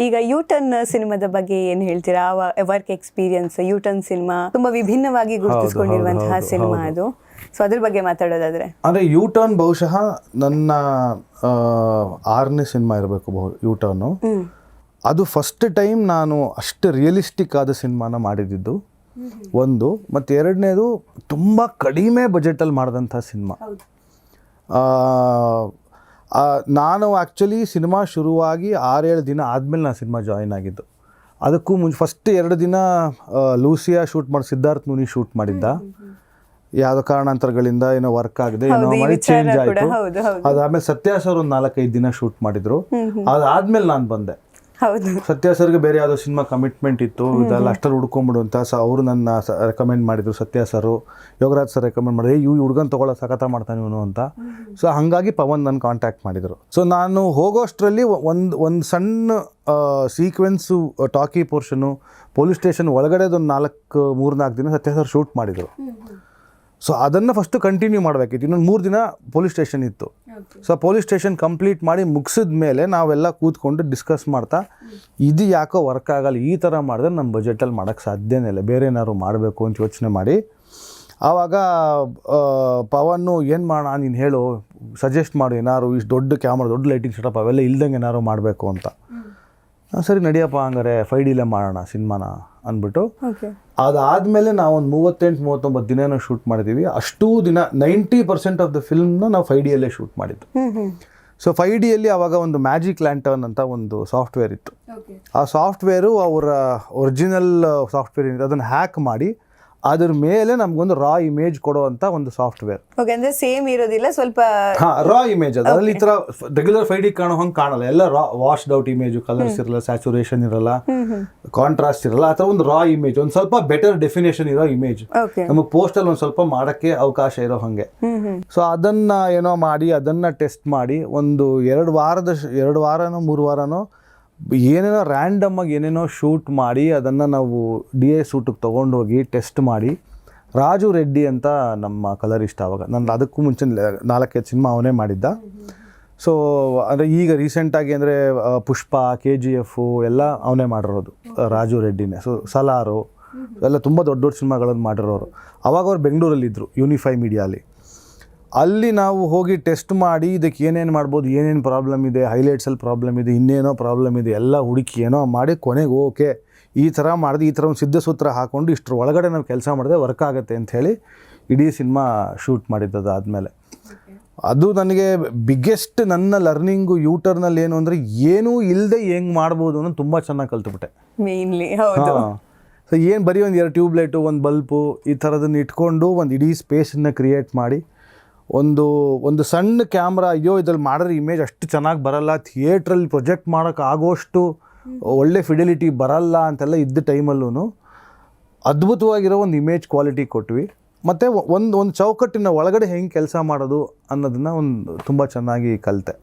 ಈಗ ಯೂಟರ್ನ್ ಸಿನಿಮಾದ ಬಗ್ಗೆ ಏನು ಹೇಳ್ತೀರಾ? ವರ್ಕ್ ಎಕ್ಸ್ಪೀರಿಯನ್ಸ್, ಯೂಟರ್ನ್ ಸಿನಿಮಾ ತುಂಬಾ ವಿಭಿನ್ನವಾಗಿ ಗುರುತಿಸಿಕೊಂಡಿರುವಂತಹ ಸಿನಿಮಾ ಅದು. ಸೊ ಅದ್ರ ಬಗ್ಗೆ ಮಾತಾಡೋದಾದ್ರೆ, ಅಂದರೆ ಯೂಟರ್ನ್ ಬಹುಶಃ ನನ್ನ 6ನೇ ಸಿನಿಮಾ ಇರಬೇಕು ಯೂಟರ್ನು. ಅದು ಫಸ್ಟ್ ಟೈಮ್ ನಾನು ಅಷ್ಟು ರಿಯಲಿಸ್ಟಿಕ್ ಆದ ಸಿನಿಮಾನ ಮಾಡಿದ್ದು ಒಂದು. ಮತ್ತು ಎರಡನೇದು ತುಂಬ ಕಡಿಮೆ ಬಜೆಟಲ್ಲಿ ಮಾಡಿದಂಥ ಸಿನಿಮಾ. ನಾನು ಆ್ಯಕ್ಚುಲಿ ಸಿನಿಮಾ ಶುರುವಾಗಿ 6-7 ದಿನ ಆದಮೇಲೆ ನಾನು ಸಿನಿಮಾ ಜಾಯಿನ್ ಆಗಿದ್ದು. ಅದಕ್ಕೂ ಮುಂಚೆ ಫಸ್ಟ್ 2 ದಿನ ಲೂಸಿಯಾ ಶೂಟ್ ಮಾಡಿ ಸಿದ್ಧಾರ್ಥ್ ನೂನಿ ಶೂಟ್ ಮಾಡಿದ್ದ. ಯಾವುದೋ ಕಾರಣಾಂತರಗಳಿಂದ ಏನೋ ವರ್ಕ್ ಆಗದೆ ಏನೋ ಮಾಡಿ ಚೇಂಜ್ ಆಯಿತು. ಅದಾದಮೇಲೆ ಸತ್ಯ ಸರ್ ಒಂದು 4-5 ದಿನ ಶೂಟ್ ಮಾಡಿದ್ರು. ಅದಾದಮೇಲೆ ನಾನು ಬಂದೆ. ಸತ್ಯ ಸರ್ಗೆ ಬೇರೆ ಯಾವುದೋ ಸಿನಿಮಾ ಕಮಿಟ್ಮೆಂಟ್ ಇತ್ತು, ಇದೆಲ್ಲ ಅಷ್ಟರಲ್ಲಿ ಹುಡ್ಕೊಂಬಿಡು ಅಂತ ಅವರು ನನ್ನ ರೆಕಮೆಂಡ್ ಮಾಡಿದರು. ಸತ್ಯ ಸರು, ಯೋಗರಾಜ್ ಸರ್ ರೆಕಮೆಂಡ್ ಮಾಡಿದ್ರು, ಈ ಹುಡುಗನ್ ತೊಗೊಳ್ಳೋ ಸಖತ ಮಾಡ್ತಾನೆ ಇವನು ಅಂತ. ಸೊ ಹಾಗಾಗಿ ಪವನ್ ನನ್ನ ಕಾಂಟ್ಯಾಕ್ಟ್ ಮಾಡಿದರು. ಸೊ ನಾನು ಹೋಗೋಷ್ಟರಲ್ಲಿ ಒಂದು ಸಣ್ಣ ಸೀಕ್ವೆನ್ಸು, ಟಾಕಿ ಪೋರ್ಷನು, ಪೊಲೀಸ್ ಸ್ಟೇಷನ್ ಒಳಗಡೆದೊಂದು 3-4 ದಿನ ಸತ್ಯ ಸರ್ ಶೂಟ್ ಮಾಡಿದರು. ಸೊ ಅದನ್ನು ಫಸ್ಟು ಕಂಟಿನ್ಯೂ ಮಾಡಬೇಕಿತ್ತು. ಇನ್ನೊಂದು 3 ದಿನ ಪೊಲೀಸ್ ಸ್ಟೇಷನ್ ಇತ್ತು. ಸೊ ಪೊಲೀಸ್ ಸ್ಟೇಷನ್ ಕಂಪ್ಲೀಟ್ ಮಾಡಿ ಮುಗಿಸಿದ ಮೇಲೆ ನಾವೆಲ್ಲ ಕೂತ್ಕೊಂಡು ಡಿಸ್ಕಸ್ ಮಾಡ್ತಾ, ಇದು ಯಾಕೋ ವರ್ಕ್ ಆಗಲ್ಲ, ಈ ಥರ ಮಾಡಿದ್ರೆ ನಮ್ಮ ಬಜೆಟಲ್ಲಿ ಮಾಡೋಕ್ಕೆ ಸಾಧ್ಯನೇ ಇಲ್ಲ, ಬೇರೆ ಏನಾದ್ರು ಮಾಡಬೇಕು ಅಂತ ಯೋಚನೆ ಮಾಡಿ, ಆವಾಗ ಪವನ್ನು ಏನು ಮಾಡೋಣ ನೀನು ಹೇಳು, ಸಜೆಸ್ಟ್ ಮಾಡು, ಏನಾದ್ರು ಇಷ್ಟು ದೊಡ್ಡ ಕ್ಯಾಮ್ರಾ, ದೊಡ್ಡ ಲೈಟಿಂಗ್ ಸೆಟಪ್ ಅವೆಲ್ಲ ಇಲ್ದಂಗೆ ಏನಾದ್ರು ಮಾಡಬೇಕು ಅಂತ. ಸರಿ ನಡಿಯಪ್ಪ, ಹಂಗಾರೆ 5Dಲೇ ಮಾಡೋಣ ಸಿನಿಮಾನ ಅಂದ್ಬಿಟ್ಟು. ಅದಾದಮೇಲೆ ನಾವು ಒಂದು 38-39 ದಿನ ಶೂಟ್ ಮಾಡಿದ್ದೀವಿ. ಅಷ್ಟೂ ದಿನ 90% ಆಫ್ ದ ಫಿಲ್ಮ್ನ ನಾವು 5Dಯಲ್ಲೇ ಶೂಟ್ ಮಾಡಿದ್ದು. ಸೊ 5Dಯಲ್ಲಿ ಆವಾಗ ಒಂದು ಮ್ಯಾಜಿಕ್ ಲ್ಯಾಂಟರ್ನ್ ಅಂತ ಒಂದು ಸಾಫ್ಟ್ವೇರ್ ಇತ್ತು. ಆ ಸಾಫ್ಟ್ವೇರು ಅವರ ಒರಿಜಿನಲ್ ಸಾಫ್ಟ್ವೇರ್ ಏನಿದೆ ಅದನ್ನು ಹ್ಯಾಕ್ ಮಾಡಿ ಅದ್ರ ಮೇಲೆ ನಮಗೊಂದು ರಾ ಇಮೇಜ್ ಕೊಡುವಂಥ ಒಂದು ಸಾಫ್ಟ್ವೇರ್. ಅಂದರೆ ಸೇಮ್ ಇರೋದಿಲ್ಲ, ಸ್ವಲ್ಪ ರಾ ಇಮೇಜ್. ಅದರಲ್ಲಿ ಈ ಥರ ರೆಗ್ಯುಲರ್ 5D ಕಾಣೋ ಹಂಗೆ ಕಾಣಲ್ಲ, ಎಲ್ಲ ರಾ ವಾಶ್ಡ್ ಔಟ್ ಇಮೇಜು, ಕಲರ್ಸ್ ಇರಲ್ಲ, ಸ್ಯಾಚುರೇಷನ್ ಇರಲ್ಲ, ಕಾಂಟ್ರಾಸ್ಟ್ ಇರಲ್ಲ. ಆ ಥರ ಒಂದು ರಾ ಇಮೇಜ್, ಒಂದು ಸ್ವಲ್ಪ ಬೆಟರ್ ಡೆಫಿನೇಷನ್ ಇರೋ ಇಮೇಜ್, ನಮಗೆ ಪೋಸ್ಟಲ್ಲಿ ಒಂದು ಸ್ವಲ್ಪ ಮಾಡೋಕ್ಕೆ ಅವಕಾಶ ಇರೋ ಹಾಗೆ. ಸೊ ಅದನ್ನು ಏನೋ ಮಾಡಿ, ಅದನ್ನು ಟೆಸ್ಟ್ ಮಾಡಿ ಒಂದು 2 ವಾರನೋ 3 ವಾರನೋ ಏನೇನೋ ರ್ಯಾಂಡಮ್ಮಾಗಿ ಏನೇನೋ ಶೂಟ್ ಮಾಡಿ ಅದನ್ನು ನಾವು DA ಶೂಟಿಗೆ ತೊಗೊಂಡೋಗಿ ಟೆಸ್ಟ್ ಮಾಡಿ. ರಾಜು ರೆಡ್ಡಿ ಅಂತ ನಮ್ಮ ಕಲರಿಸ್ಟ್, ಆವಾಗ ನಾನು ಅದಕ್ಕೂ ಮುಂಚೆ 4-5 ಸಿನಿಮಾ ಅವನೇ ಮಾಡಿದ್ದ. ಸೊ ಅಂದರೆ ಈಗ ರೀಸೆಂಟಾಗಿ ಅಂದರೆ ಪುಷ್ಪ, KGF ಎಲ್ಲ ಅವನೇ ಮಾಡಿರೋದು, ರಾಜು ರೆಡ್ಡಿನೇ. ಸೊ ಸಲಾರು ಎಲ್ಲ ತುಂಬ ದೊಡ್ಡ ದೊಡ್ಡ ಸಿನಿಮಾಗಳನ್ನು ಮಾಡಿರೋರು. ಅವಾಗ ಅವ್ರು ಬೆಂಗಳೂರಲ್ಲಿದ್ದರು, ಯೂನಿಫೈ ಮೀಡಿಯಾಲಿ. ಅಲ್ಲಿ ನಾವು ಹೋಗಿ ಟೆಸ್ಟ್ ಮಾಡಿ ಇದಕ್ಕೆ ಏನೇನು ಮಾಡ್ಬೋದು, ಏನೇನು ಪ್ರಾಬ್ಲಮ್ ಇದೆ, ಹೈಲೈಟ್ಸಲ್ಲಿ ಪ್ರಾಬ್ಲಮ್ ಇದೆ, ಇನ್ನೇನೋ ಪ್ರಾಬ್ಲಮ್ ಇದೆ, ಎಲ್ಲ ಹುಡುಕಿ ಏನೋ ಮಾಡಿ ಕೊನೆಗೆ ಓಕೆ ಈ ಥರ ಮಾಡಿದೆ, ಈ ಥರ ಒಂದು ಸಿದ್ಧಸೂತ್ರ ಹಾಕ್ಕೊಂಡು ಇಷ್ಟರ ಒಳಗಡೆ ನಾವು ಕೆಲಸ ಮಾಡಿದೆ ವರ್ಕ್ ಆಗುತ್ತೆ ಅಂಥೇಳಿ ಇಡೀ ಸಿನಿಮಾ ಶೂಟ್ ಮಾಡಿದ್ದದು. ಆದಮೇಲೆ ಅದು ನನಗೆ ಬಿಗ್ಗೆಸ್ಟ್ ನನ್ನ ಲರ್ನಿಂಗು ಯೂಟರ್ನಲ್ಲಿ ಏನು ಅಂದರೆ, ಏನೂ ಇಲ್ಲದೆ ಹೆಂಗೆ ಮಾಡ್ಬೋದು ಅನ್ನೋದು ತುಂಬ ಚೆನ್ನಾಗಿ ಕಲ್ತ್ಬಿಟ್ಟೆ ಮೇನ್ಲಿ. ಸೊ ಏನು ಬರೀ ಒಂದು 2 ಟ್ಯೂಬ್ಲೈಟು, ಒಂದು ಬಲ್ಪು, ಈ ಥರದನ್ನು ಇಟ್ಕೊಂಡು ಒಂದು ಇಡೀ ಸ್ಪೇಸನ್ನು ಕ್ರಿಯೇಟ್ ಮಾಡಿ, ಒಂದು ಸಣ್ಣ ಕ್ಯಾಮ್ರಾ, ಅಯ್ಯೋ ಇದ್ರಲ್ಲಿ ಮಾಡಿದ್ರೆ ಇಮೇಜ್ ಅಷ್ಟು ಚೆನ್ನಾಗಿ ಬರಲ್ಲ, ಥಿಯೇಟ್ರಲ್ಲಿ ಪ್ರೊಜೆಕ್ಟ್ ಮಾಡೋಕ್ಕೆ ಆಗೋಷ್ಟು ಒಳ್ಳೆ ಫಿಡೆಲಿಟಿ ಬರಲ್ಲ ಅಂತೆಲ್ಲ ಇದ್ದ ಟೈಮಲ್ಲೂ ಅದ್ಭುತವಾಗಿರೋ ಒಂದು ಇಮೇಜ್ ಕ್ವಾಲಿಟಿ ಕೊಟ್ವಿ. ಮತ್ತು ಒಂದು ಚೌಕಟ್ಟಿನ ಒಳಗಡೆ ಹೆಂಗೆ ಕೆಲಸ ಮಾಡೋದು ಅನ್ನೋದನ್ನು ತುಂಬ ಚೆನ್ನಾಗಿ ಕಲಿತೆ.